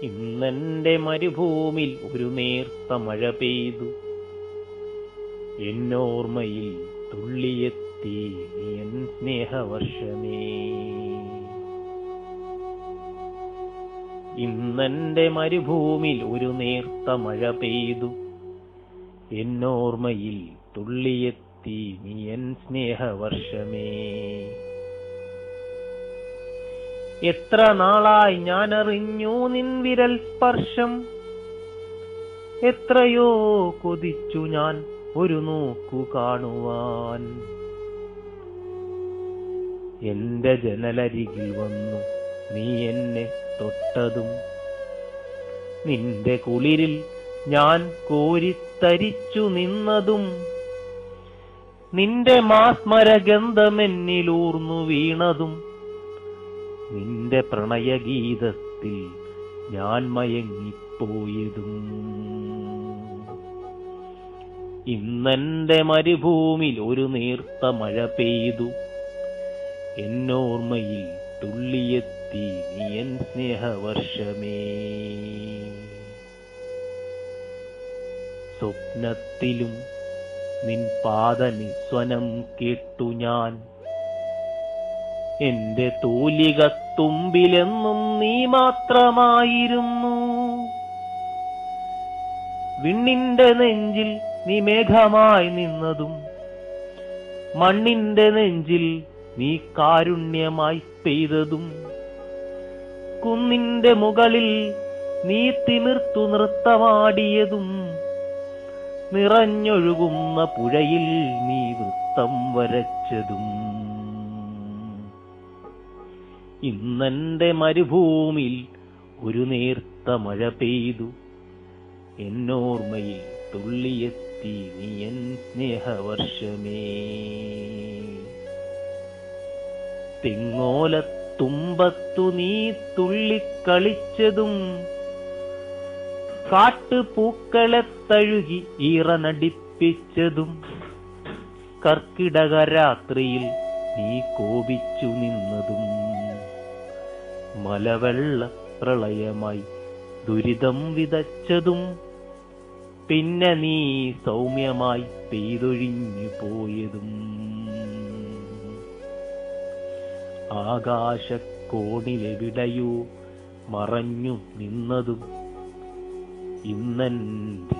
ഇന്നെന്റെ മരുഭൂമിൽ ഒരു നേർത്ത മഴ പെയ്തു. എന്നോർമ്മയിൽ തുള്ളിയെത്തി നീയൻ സ്നേഹവർഷമേ. ഇന്നെന്റെ മരുഭൂമിൽ ഒരു നേർത്ത മഴ പെയ്തു. എന്നോർമ്മയിൽ തുള്ളിയെത്തി നീയൻ സ്നേഹവർഷമേ. എത്ര നാളായി ഞാനറിഞ്ഞു നിൻ വിരൽ സ്പർശം. എത്രയോ കൊതിച്ചു ഞാൻ ഒരു നോക്കു കാണുവാൻ. എന്റെ ജനലരികിൽ വന്നു നീ എന്നെ തൊട്ടതും നിന്റെ കുളിരിൽ ഞാൻ കോരിത്തരിച്ചു നിന്നതും നിന്റെ മാസ്മരഗന്ധമെന്നിലൂർന്നു വീണതും നിന്റെ പ്രണയഗീതത്തിൽ ഞാൻ മയങ്ങിപ്പോയതും. ഇന്നെന്റെ മരുഭൂമിൽ ഒരു നേർത്ത മഴ പെയ്തു. എന്നോർമ്മയിൽ തുള്ളിയെത്തി നീയൻ സ്നേഹവർഷമേ. സ്വപ്നത്തിലും നിൻ പാദനിസ്വനം കേട്ടു ഞാൻ. എന്റെ തൂലികത്തുമ്പിലെന്നും നീ മാത്രമായിരുന്നു. വിണ്ണിന്റെ നെഞ്ചിൽ നീ മേഘമായി നിന്നതും മണ്ണിന്റെ നെഞ്ചിൽ നീ കാരുണ്യമായി പെയ്തതും കുന്നിന്റെ മുകളിൽ നീ തിമിർത്തു നൃത്തമാടിയതും നിറഞ്ഞൊഴുകുന്ന പുഴയിൽ നീ വൃത്തം വരച്ചതും. ഇന്നെന്റെ മരുഭൂമിൽ ഒരു നേർത്ത മഴ പെയ്തു. എന്നോർമ്മയിൽ തുള്ളിയെത്തി നീയൻ സ്നേഹവർഷമേ. തെങ്ങോലത്തുമ്പത്തു നീ തുള്ളിക്കളിച്ചതും കാട്ടുപൂക്കളെ തഴുകി ഈറനടിപ്പിച്ചതും കർക്കിടക രാത്രിയിൽ നീ കോപിച്ചു നിന്നതും മലവെള്ള പ്രളയമായി ദുരിതം വിതച്ചതും പിന്നെ നീ സൗമ്യമായി പെയ്തൊഴിഞ്ഞു പോയതും ആകാശക്കോണിലെവിടെയോ മറഞ്ഞു നിന്നതും ഇന്നെന്റെ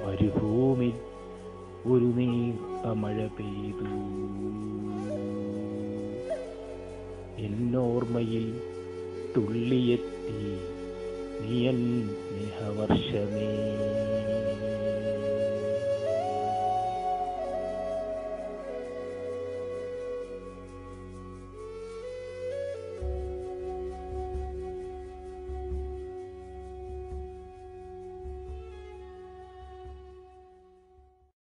മരുഭൂമിൽ ഒരു നേർത്ത മഴ പെയ്തു. എന്നോർമ്മയിൽ തുള്ളിയെത്തി നീയൻ സ്നേഹവർഷമേ.